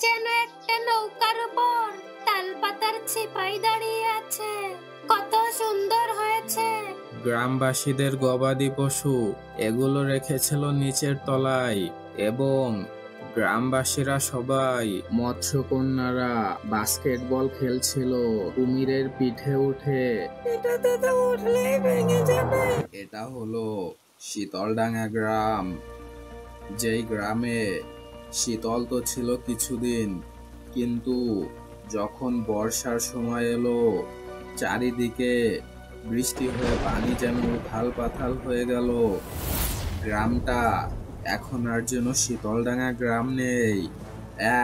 যেন একটা নৌকার উপর তালপাতার ছিপাই দাঁড়িয়ে আছে। কত সুন্দর হয়েছে। গ্রামবাসীদের গবাদি পশু এগুলো রেখেছিল নিচের তলায়, এবং গ্রামবাসীরা সবাই মৎস্যকন্যারা বাস্কেটবল খেলছিল কুমিরের পিঠে উঠে। এটাতে তো উঠলেই ভেঙে যাবে। এটা হলো শীতলডাঙ্গা গ্রাম, যেই গ্রামে শীতল তো ছিল কিছুদিন, কিন্তু যখন বর্ষার সময় এলো চারিদিকে বৃষ্টি হয়ে পানি যেন উথাল পাথাল হয়ে গেল। গ্রামটা এখন আর যেন শীতলডাঙ্গা গ্রাম নেই,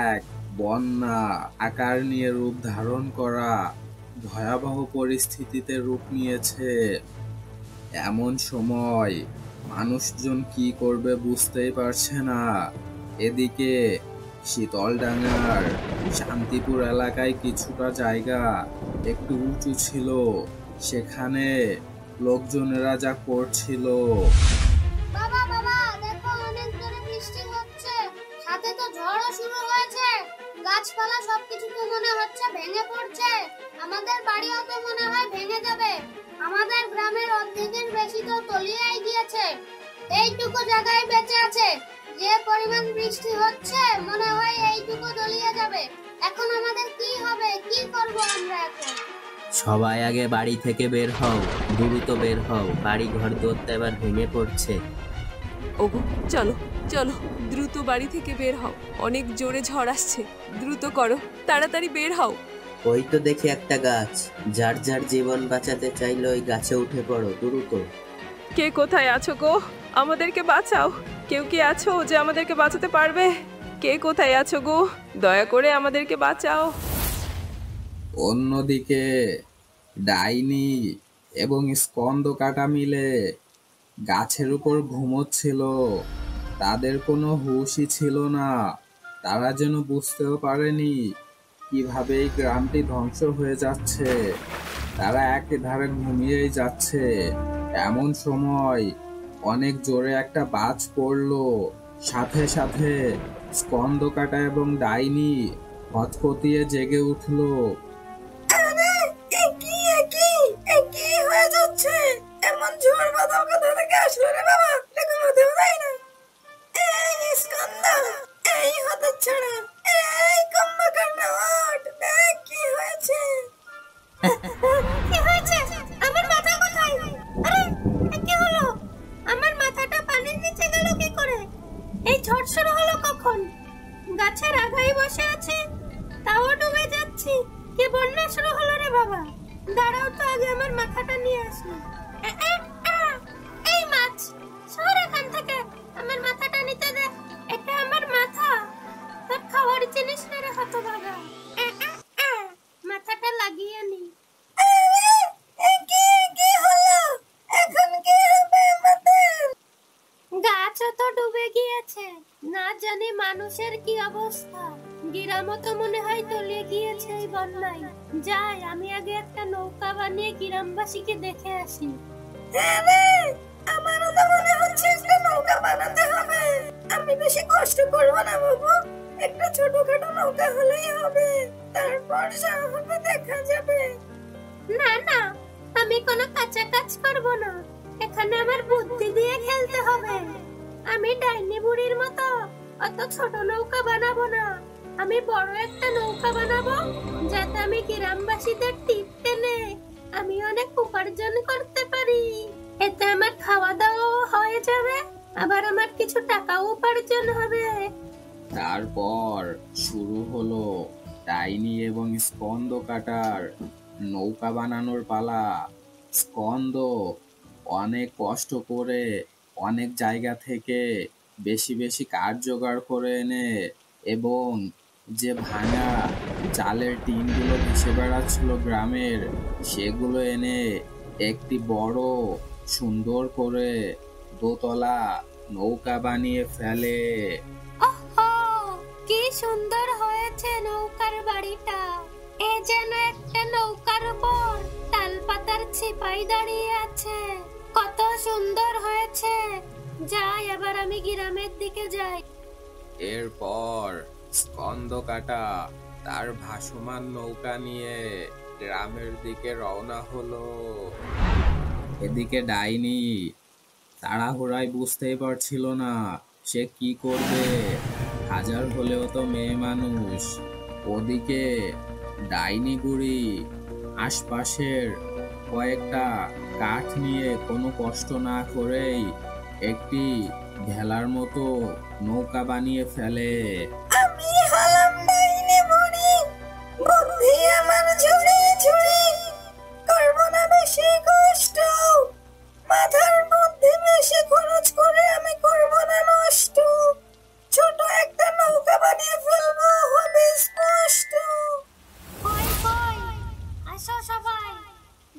এক বন্যা আকার নিয়ে রূপ ধারণ করা ভয়াবহ পরিস্থিতিতে রূপ নিয়েছে। এমন সময় মানুষজন কি করবে বুঝতেই পারছে না। এদিকে শীতলডাঙ্গার শান্তিপুর এলাকায় কিছুটা জায়গা একটু উঁচু ছিল, সেখানে লোকজনেরা যা করছিল। বাবা বাবা দেখো, অনেক জোরে বৃষ্টি হচ্ছে, সাথে তো ঝড়ও শুরু হয়েছে। গাছপালা সবকিছু তো মনে হচ্ছে ভেঙে পড়ছে। আমাদের বাড়িও তো মনে হয় ভেঙে যাবে। আমাদের গ্রামের অর্ধেকের বেশি তো তলিয়েই গিয়েছে। এইটুকু জায়গায় বেঁচে আছে। যে পরিমাণ বৃষ্টি হচ্ছে মনে হয় এইটুকু তলিয়ে যাবে। এখন আমাদের কি হবে, কি করব আমরা এখন? সবাই আগে বাড়ি থেকে বের হও, দ্রুত বের হও, বাড়ি ঘর দৌড়তে এবার ভেঙে পড়ছে। ওগো চলো চলো, দ্রুত বাড়ি থেকে বের হও, অনেক জোরে ঝড় আসছে, দ্রুত করো, তাড়াতাড়ি বের হও। ওই তো দেখি একটা গাছ, যার যার জীবন বাঁচাতে চাইলে ওই গাছে উঠে পড়ো দ্রুত। কে কোথায় আছো গো? আমাদেরকে বাঁচাও। কেউ কি আছো যে আমাদেরকে বাঁচাতে পারবে? কে কোথায় আছো গো? দয়া করে আমাদেরকে বাঁচাও। অন্যদিকে ডাইনি এবং স্কন্দ কাটা মিলে গাছের উপর ঘুমোচ্ছিল। তাদের কোনো হুঁশই ছিল না। তারা যেন বুঝতেও পারেনি কিভাবে এই গ্রামটি ধ্বংস হয়ে যাচ্ছে। তারা একেধারে ঘুমিয়েই যাচ্ছে। এমন সময় অনেক জোরে একটা বাজ পড়লো। সাথে সাথে স্কন্দ কাটা এবং ডাইনি হতপতিয়ে জেগে উঠলো। কি হয়ে যাচ্ছে? এমন ঝড় বাদল কোথা থেকে আসলো রে বাবা? ঘুমোতেও যায় না। এই স্কন্দা, এই হতচ্ছাড়া, এই কুম্ভকর্ণ, ওঠ, দেখ কি হয়েছে। কি হয়েছে? আমার মাথা কোথায়? আরে কি হলো? আমার মাথাটা পানির নিচে গেল কি করে? এই ঝড় শুরু হলো কখন? গাছের আগায় বসে আছি, তাও ডুবে যাচ্ছি। কি বন্যা শুরু হলো রে বাবা? দাঁড়াও তো, আগে আমার মাথাটা নিয়ে আসি। এই মাছ, সর এখান থেকে, আমার মাথাটা নিতে দে। এটা আমার মাথা, তোর খাওয়ার জিনিস না রে হতভাগা। মাথাটা লাগিয়ে নি। কি হলো? এখন কি হবে আমাদের? গাছও তো ডুবে গিয়েছে, না জানি মানুষের কি অবস্থা। গ্রামও তো মনে হয় তলিয়ে গিয়েছে এই বন্যায়। যাই, আমি আগে একটা নৌকা বানিয়ে গ্রামবাসীকে দেখে আসি। আমারও তো মনে হচ্ছে একটা নৌকা বানাতে হবে। আমি বেশি কষ্ট করব না বাবু, একটা ছোটখাটো নৌকা হলেই হবে, তারপর যা হবে দেখা যাবে। না না, আমি কোনো কাঁচা কাজ করব না। এখানে আমার বুদ্ধি দিয়ে খেলতে হবে। আমি ডাইনি বুড়ির মতো অত ছোট নৌকা বানাবো না। আমি বড় একটা নৌকা বানাবো, যাতে আমি গ্রামবাসীদের টিপ টেনে আমি অনেক উপার্জন করতে পারি। এতে আমার খাওয়া দাওয়াও হয়ে যাবে, আবার আমার কিছু টাকাও উপার্জন হবে। তারপর শুরু হলো ডাইনি এবং স্কন্দ কাটার নৌকা বানানোর পালা। স্কন্দ অনেক কষ্ট করে অনেক জায়গা থেকে বেশি বেশি কাঠ জোগাড় করে এনে, এবং যে ভাঙা চালের টিনগুলো ভেসে বেড়াচ্ছিল গ্রামের, সেগুলো এনে একটি বড় সুন্দর করে দোতলা নৌকা বানিয়ে ফেলে। ওহো, কি সুন্দর হয়েছে নৌকার বাড়িটা। এ যেন একটা নৌকার উপর তালপাতার ছিপাই দাঁড়িয়ে আছে। কত সুন্দর হয়েছে। যাই, এবার আমি গ্রামের দিকে যাই। এরপর স্কন্দকাটা তার ভাসমান নৌকা নিয়ে গ্রামের দিকে রওনা হলো। এদিকে ডাইনি তাড়াহুড়ায় বুঝতেই পারছিল না সে কি করবে। হাজার হলেও তো মেয়ে মানুষ। ওদিকে ডাইনি বুড়ি আশপাশের কয়েকটা কাঠ নিয়ে কোনো কষ্ট না করেই একটি ভেলার মতো নৌকা বানিয়ে ফেলে। আমি হলাম ডাইনি বুড়ি, বুদ্ধি আমার ঝুড়ি ঝুড়ি, করব না বেশি কষ্ট, মাথার বুদ্ধি বেশি খরচ করে আমি করব না নষ্ট, ছোট একটা নৌকা বানিয়ে ফেলবো হবে স্পষ্ট। কই কই, আসো সবাই,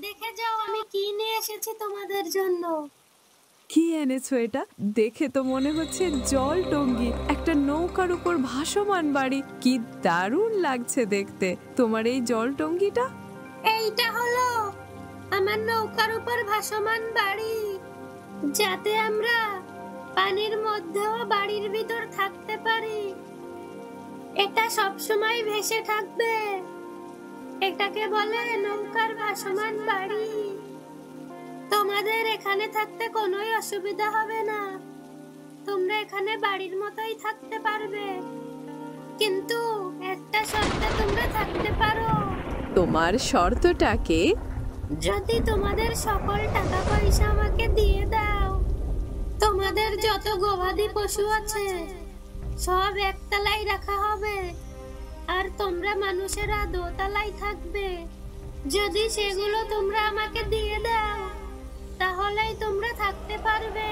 দেখে যাও আমি কি নিয়ে এসেছি তোমাদের জন্য। কি এনেছো এটা? দেখে তো মনে হচ্ছে জল টঙ্গি, একটা নৌকার উপর ভাসমান বাড়ি। কি দারুণ লাগছে দেখতে তোমার এই জল টঙ্গিটা। এইটা হলো আমার নৌকার উপর ভাসমান বাড়ি, যাতে আমরা পানির মধ্যেও বাড়ির ভিতর থাকতে পারি। এটা সব সময় ভেসে থাকবে। এটাকে বলে নৌকার ভাসমান বাড়ি। তোমাদের এখানে থাকতে কোনোই অসুবিধা হবে না, তোমরা এখানে বাড়ির মতোই থাকতে পারবে, কিন্তু একটা শর্তে তোমরা থাকতে পারো। তোমার শর্তটাকে? যদি তোমাদের সকল টাকা পয়সা আমাকে দিয়ে দাও, তোমাদের যত গবাদি পশু আছে সব একতলায় রাখা হবে, আর তোমরা মানুষেরা দোতলায় থাকবে। যদি সেগুলো তোমরা আমাকে দিয়ে দাও, তাহলেই তোমরা থাকতে পারবে।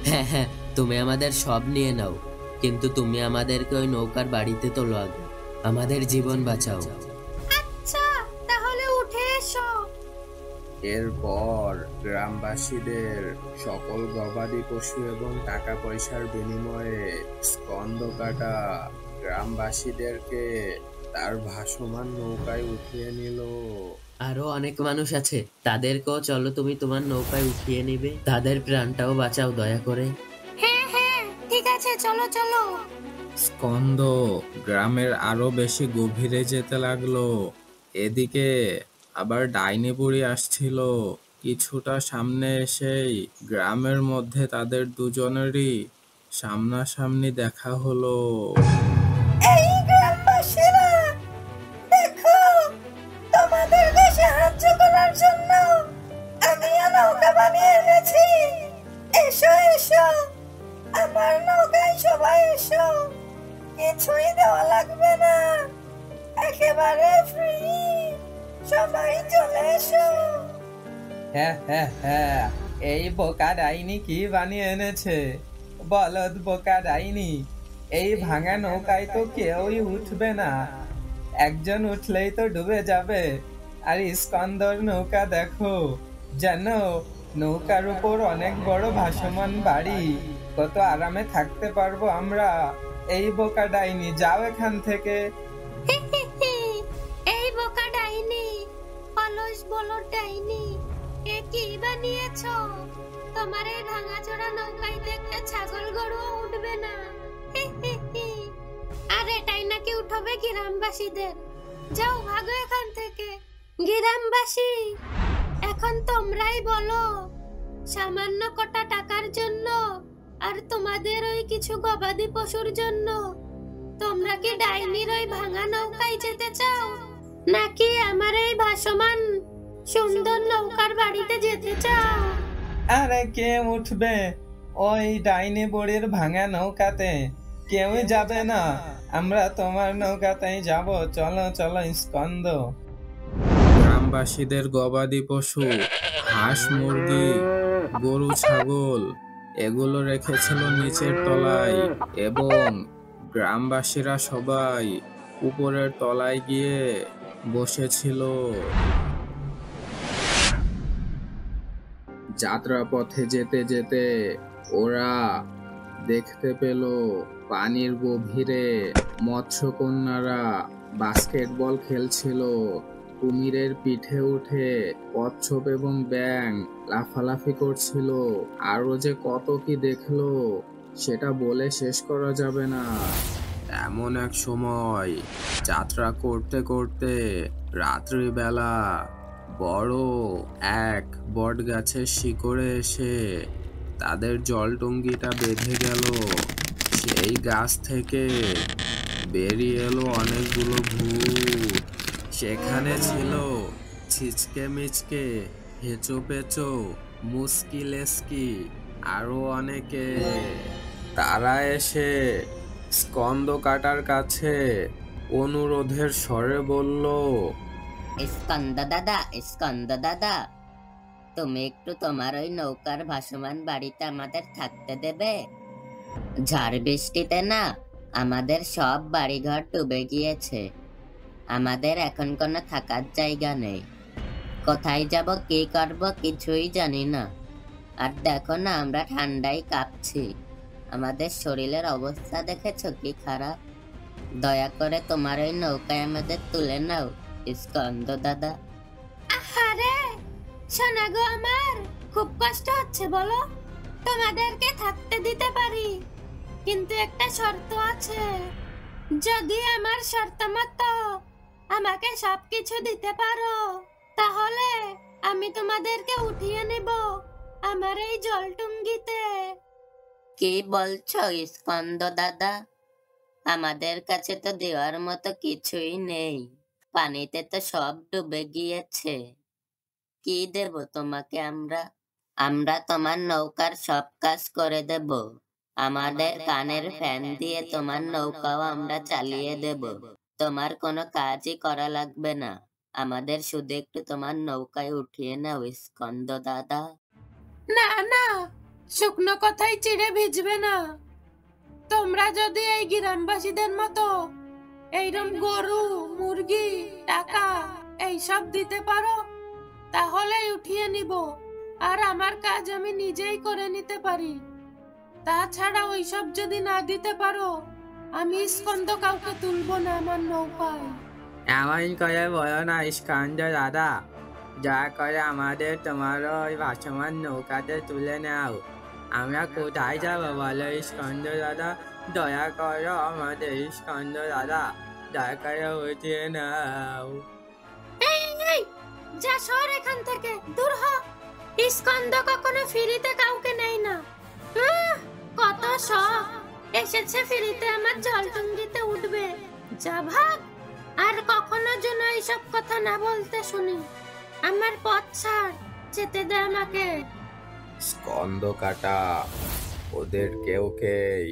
হ্যাঁ হ্যাঁ, তুমি আমাদের সব নিয়ে নাও, কিন্তু তুমি আমাদেরকে ওই নৌকার বাড়িতে তোলো আগে, আমাদের জীবন বাঁচাও। আচ্ছা, তাহলে উঠে এসো। এরপর গ্রামবাসীদের সকল গবাদি পশু এবং টাকা পয়সার বিনিময়ে স্কন্দকাটা গ্রামবাসীদেরকে তার ভাসমান নৌকায় উঠিয়ে নিল। আরো অনেক মানুষ আছে, তাদেরকেও চলো তুমি তোমার নৌকায় উঠিয়ে নিবে, তাদের প্রাণটাও বাঁচাও দয়া করে। হ্যাঁ হ্যাঁ, ঠিক আছে, চলো চলো। স্কন্দ গ্রামের আরো বেশি গভীরে যেতে লাগলো। এদিকে আবার ডাইনি বুড়ি আসছিল। কিছুটা সামনে এসেই গ্রামের মধ্যে তাদের দুজনেরই সামনাসামনি দেখা হলো। এই গ্রামবাসীরা, দেখো, তোমাদেরকে সাহায্য করার জন্য আমি নৌকা বানিয়ে এনেছি। এসো এসো, আমার নৌকায় সবাই এসো, কিছুই দেওয়া লাগবে না, একেবারে ফ্রি, সবাই চলে এসো। হ্যাঁ হ্যাঁ হ্যাঁ, এই বোকা ডাইনি কি বানিয়ে এনেছে? বলদ বোকা ডাইনি, এই ভাঙা নৌকায় তো কেউই উঠবে না, একজন উঠলেই তো ডুবে যাবে। আর স্কন্দর নৌকা দেখো, জানো নৌকার উপর অনেক বড় ভাসমান বাড়ি, কত আরামে থাকতে পারবো আমরা। এই বোকা ডাইনি, যাও এখান থেকে। এই বোকা ডাইনি, অলস বলদ ডাইনি, এ কি বানিয়েছো? তোমার এই ভাঙাচোরা নৌকায় দেখতে ছাগল গরুও উঠবে না। আর এটাই নাকি উঠবে গ্রামবাসীদের? যাও, ভাগো এখান থেকে। গ্রামবাসী, এখন তোমরাই বলো, সামান্য কটা টাকার জন্য আর তোমাদের ওই কিছু গবাদি পশুর জন্য তোমরা কি ডাইনির ওই ভাঙা নৌকায় যেতে চাও, নাকি আমার এই ভাসমান সুন্দর নৌকার বাড়িতে যেতে চাও? আরে কে উঠবে ওই ডাইনি বুড়ির ভাঙা নৌকাতে? কেউই যাবে না, আমরা তোমার নৌকাতেই যাব। চলো চলো স্কন্দ। গ্রামবাসীদের গবাদি পশু, হাঁস মুরগি গরু ছাগল এগুলো রেখেছিল নিচের তলায়, এবং গ্রামবাসীরা সবাই উপরের তলায় গিয়ে বসেছিল। যাত্রা পথে যেতে যেতে ওরা দেখতে পেল পানির গভীরে মৎস্যকন্যারা বাস্কেটবল খেলছিল। কুমিরের পিঠে উঠে কচ্ছপ এবং ব্যাঙ লাফালাফি করছিল। আরো যে কত কি দেখলো সেটা বলে শেষ করা যাবে না। এমন এক সময় যাত্রা করতে করতে রাত্রিবেলা বড় এক বট গাছের শিকড়ে এসে তাদের জলটুঙ্গিটা বেঁধে গেল। সেই গাছ থেকে বেরিয়ে এলো অনেকগুলো ভূত। সেখানে ছিল ছিচকে মিচকে, হেঁচো পেঁচো, মুস্কি লেস্কি, আরো অনেকে। তারা এসে স্কন্দ কাটার কাছে অনুরোধের স্বরে বলল, স্কন্দ দাদা, তুমি একটু তোমার ওই নৌকার ভাসমান বাড়িতে আমাদের থাকতে দেবে? ঝড় বৃষ্টিতে না আমাদের সব বাড়িঘর ডুবে গিয়েছে। আমাদের এখন কোনো থাকার জায়গা নেই। কোথায় যাব, কি করব কিছুই জানি না। আর দেখো না, আমরা ঠান্ডায় কাঁপছি। আমাদের শরীরের অবস্থা দেখেছো কি খারাপ। দয়া করে তোমার ওই নৌকায় আমাদের তুলে নাও স্কন্দ দাদা। আরে শোনা গো, আমার খুব কষ্ট হচ্ছে বলো। তোমাদেরকে থাকতে দিতে পারি, কিন্তু একটা শর্ত আছে। যদি আমার শর্ত মতো আমাকে সবকিছু দিতে পারো, তাহলে আমি তোমাদেরকে উঠিয়ে নেব আমার এই জলটুঙ্গিতে। কি বলছো স্কন্দ দাদা? আমাদের কাছে তো দেওয়ার মতো কিছুই নেই। পানিতে তো সব ডুবে গিয়েছে। কি দেব তোমাকে আমরা? আমরা তোমার নৌকার সব কাজ করে দেব। আমাদের কানের ফ্যান দিয়ে তোমার নৌকাও আমরা চালিয়ে দেব। তোমার কোনো কাজই করা লাগবে না। আমাদের শুধু একটু তোমার নৌকায় উঠিয়ে নাও স্কন্দ দাদা। না না, শুকনো কথাই চিড়ে ভিজবে না। তোমরা যদি এই গ্রামবাসীদের মতো এইরকম গরু, মুরগি, টাকা এইসব দিতে পারো, তাহলেই উঠিয়ে নিব। আর আমার কাজ আমি নিজেই করে নিতে পারি। তাছাড়া ওইসব যদি না দিতে পারো, আমি স্কন্দ কাউকে তুলবো না আমার নৌকায়। এমন করে বলো না স্কন্দ দাদা, দয়া করে আমাদের তোমার ওই ভাসমান নৌকাতে তুলে নাও। আমরা কোথায় যাবো বলো স্কন্দ দাদা? দয়া করো আমাদের স্কন্দ দাদা, দয়া করে উঠিয়ে নাও। এই যা, সর এখান থেকে, দূর হ। স্কন্দ কখনো ফ্রিতে কাউকে নেয় না। কত শখ এসেছে ফ্রিতে আমার জলটুঙ্গিতে উঠবে। যা ভাগ, আর কখনো যেন এইসব কথা না বলতে শুনি। আমার পথ ছাড়, যেতে দে আমাকে। স্কন্দ কাটা ওদের কেউকেই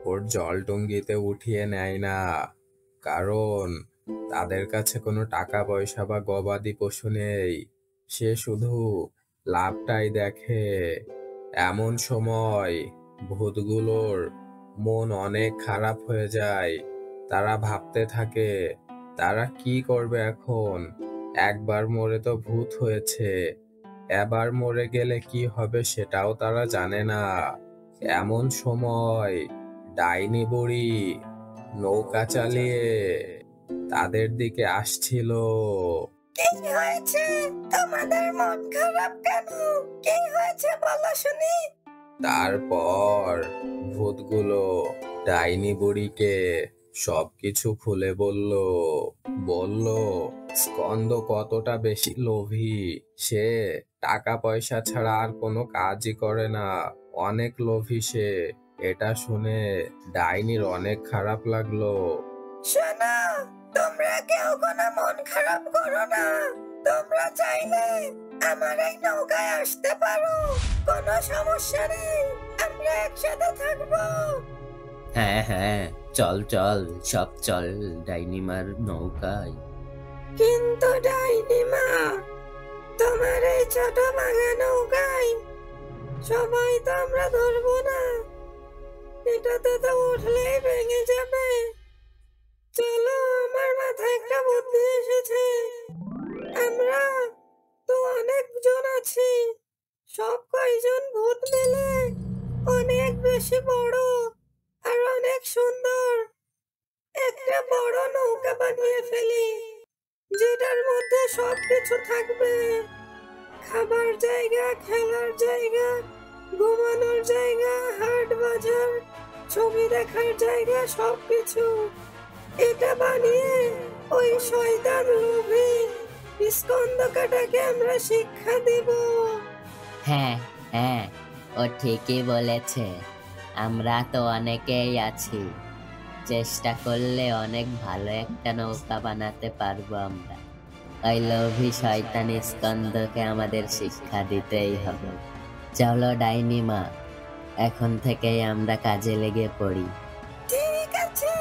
ওর জলটুঙ্গিতে উঠিয়ে নেয় না, কারণ তাদের কাছে কোনো টাকা পয়সা বা গবাদি পশু নেই। সে শুধু লাভটাই দেখে। এমন সময় ভূতগুলোর মন অনেক খারাপ হয়ে যায়। তারা ভাবতে থাকে তারা কি করবে এখন। একবার মরে তো ভূত হয়েছে, এবার মরে গেলে কি হবে সেটাও তারা জানে না। এমন সময় ডাইনি বুড়ি নৌকা চালিয়ে তাদের দিকে আসছিল। কি হয়েছে? তোমাদের মন খারাপ কেন? কি হয়েছে বলো শুনি। তারপর ভূতগুলো ডাইনি বুড়িকে সবকিছু খুলে বলল স্কন্দ কতটা বেশি লোভী। সে টাকা পয়সা ছাড়া আর কোনো কাজই করে না, অনেক লোভী সে। এটা শুনে ডাইনির অনেক খারাপ লাগলো। শোনো, তোমরা কেউ কোনো মন খারাপ করো না। তোমরা চাইলে আমার এই নৌকায় আসতে পারো, কোনো সমস্যা নেই। আমরা একসাথে থাকবো। হ্যাঁ হ্যাঁ, চল চল, সব চল ডাইনিমার নৌকায়। কিন্তু ডাইনিমা, তোমার এই ছোট ভাঙা নৌকায় সবাই তো আমরা ধরবো না। এটাতে তো উঠলেই ভেঙে যাবে। চলো, আমার মাথায় একটা বুদ্ধি এসেছে। আমরা তো অনেকজন আছি, সব কয়জন ভূত মিলে অনেক বেশি বড় আর অনেক সুন্দর একটা বড় নৌকা বানিয়ে ফেলি, যেটার মধ্যে সবকিছু থাকবে। খাবার জায়গা, খেলার জায়গা, ঘুমানোর জায়গা, হাট বাজার, ছবি দেখার জায়গা সবকিছু। এটা বানিয়ে ওই শয়তান লোভী স্কন্দকাটাকে আমরা শিক্ষা দেব। হ্যাঁ হ্যাঁ, ও ঠিকই বলেছে। আমরা তো অনেকেই আছি, চেষ্টা করলে অনেক ভালো একটা নৌকা বানাতে পারবো আমরা। ওই লোভী শয়তান স্কন্দকে আমাদের শিক্ষা দিতেই হবে। চলো ডাইনি মা, এখন থেকেই আমরা কাজে লেগে পড়ি। ঠিক আছে,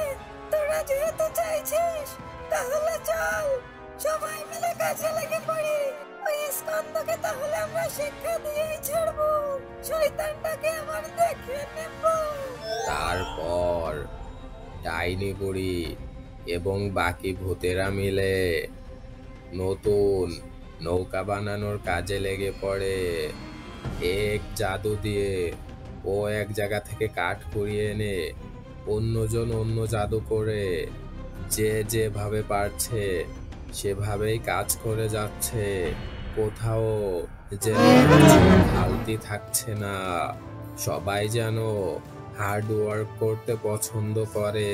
তোরা যেহেতু চাইছিস তাহলে চল সবাই মিলে কাজে লেগে পড়ি। ওই স্কন্দকে তাহলে আমরা শিক্ষা দিয়েই ছাড়বো, শয়তানটাকে আবার দেখে নেব। তারপর ডাইনি বুড়ি এবং বাকি ভূতেরা মিলে নতুন নৌকা বানানোর কাজে লেগে পড়ে। এক জাদু দিয়ে ও এক জায়গা থেকে কাঠ কুড়িয়ে এনে অন্যজন অন্য জাদু করে যে যেভাবে পারছে সেভাবেই কাজ করে যাচ্ছে। কোথাও যেন খালতি থাকছে না। সবাই যেন হার্ড ওয়ার্ক করতে পছন্দ করে।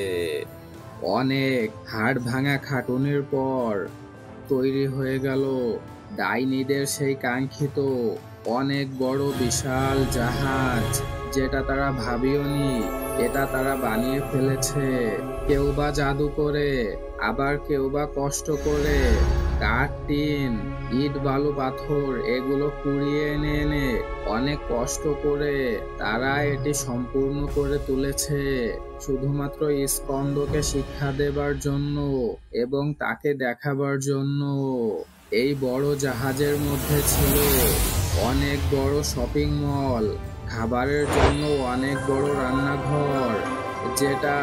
অনেক হাড় ভাঙা খাটুনির পর তৈরি হয়ে গেল ডাইনিদের সেই কাঙ্ক্ষিত অনেক বড় বিশাল জাহাজ, যেটা তারা ভাবিওনি এটা তারা বানিয়ে ফেলেছে। কেউ বা জাদু করে, আবার কেউ বা কষ্ট করে কাঠ, টিন, ইট, বালু, পাথর এগুলো কুড়িয়ে এনে এনে অনেক কষ্ট করে তারা এটি সম্পূর্ণ করে তুলেছে, শুধুমাত্র স্কন্দকে শিক্ষা দেবার জন্য এবং তাকে দেখাবার জন্য। এই বড় জাহাজের মধ্যে ছিল অনেক বড় শপিং মল, খাবারের জন্য অনেক বড় রান্নাঘর, যেটা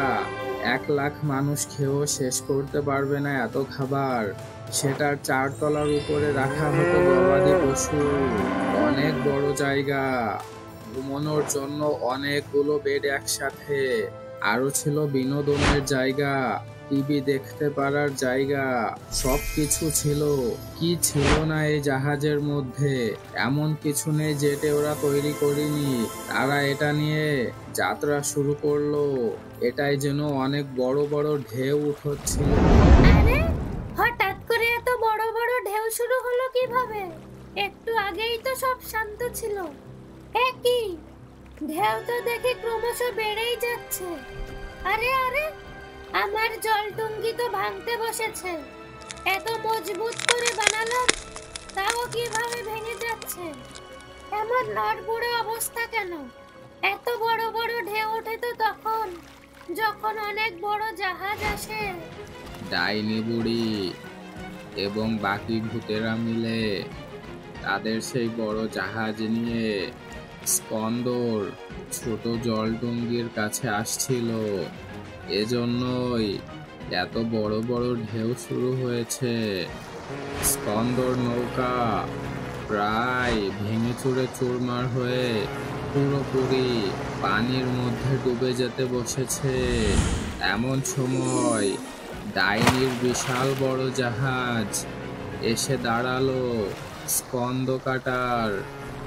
1,00,000 মানুষ খেয়েও শেষ করতে পারবে না এত খাবার। সেটার 4 তলার উপরে রাখা হতো গবাদি পশু। অনেক বড় জায়গা, ঘুমানোর জন্য অনেকগুলো বেড একসাথে। আরো ছিল বিনোদনের জায়গা, টিভি দেখতে পারার জায়গা, সবকিছু ছিল। কি ছিল না এই জাহাজের মধ্যে? এমন কিছু নেই যেটা ওরা তৈরি করেনি। তারা এটা নিয়ে যাত্রা শুরু করলো। এটাই যেন অনেক বড় বড় ঢেউ উঠছিল। আরে হঠাৎ করে এত বড় বড় ঢেউ শুরু হলো কিভাবে? একটু আগেই তো সব শান্ত ছিল। কি ঢেউ তো দেখি ক্রমশ বেড়েই যাচ্ছে। আরে আরে, আমার জলটুঙ্গি তো ভাঙতে বসেছে। এত মজবুত করে বানালাম, তাও কিভাবে ভেঙে যাচ্ছে? এমন নড়বড়ে অবস্থা কেন? এত বড় বড় ঢেউ ওঠে তো তখন, যখন অনেক বড় জাহাজ আসে। ডাইনি বুড়ি এবং বাকি ভূতেরা মিলে তাদের সেই বড় জাহাজ নিয়ে স্কন্দর ছোট জলডুঙ্গির কাছে আসছিল। এজন্যই এত বড় বড় ঢেউ শুরু হয়েছে। স্কন্দর নৌকা প্রায় ভেঙে চুরে চুরমার হয়ে পুরোপুরি পানির মধ্যে ডুবে যেতে বসেছে। এমন সময় ডাইনির বিশাল বড় জাহাজ এসে দাঁড়ালো স্কন্দকাটার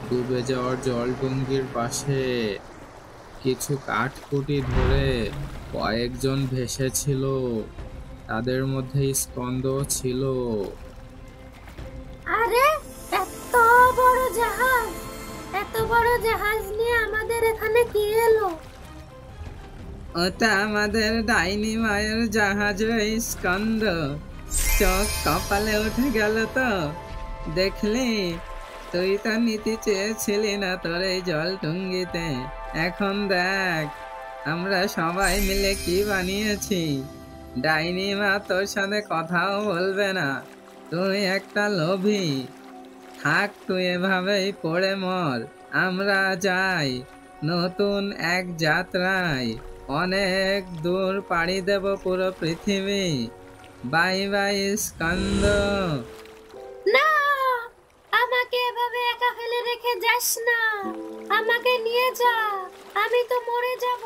ডুবে যাওয়ার জলডুঙ্গির পাশে। কিছু কাঠকুটি ধরে কয়েকজন ভেসেছিল, তাদের মধ্যে স্কন্দ ছিল। আরে এত বড় জাহাজ, এত বড় জাহাজ নিয়ে আমাদের এখানে কি এলো? ওটা আমাদের ডাইনি মায়ের জাহাজ স্কন্দ। চোখ কপালে উঠে গেল তো। দেখলি, তুই তো নিতে চেয়েছিলি না তোর এই জলটুঙ্গিতে। এখন দেখ আমরা সবাই মিলে কি বানিয়েছি। ডাইনি মা তোর সাথে কথাও বলবে না। তুই একটা লোভী। থাক, তুই এভাবেই পড়ে মর। আমরা যাই নতুন এক যাত্রায়। অনেক দূর পাড়ি দেব পুরো পৃথিবী। Bye bye Skanda. না, আমাকে এভাবে একা ফেলে রেখে যাস না। আমাকে নিয়ে যা, আমি তো মরে যাব।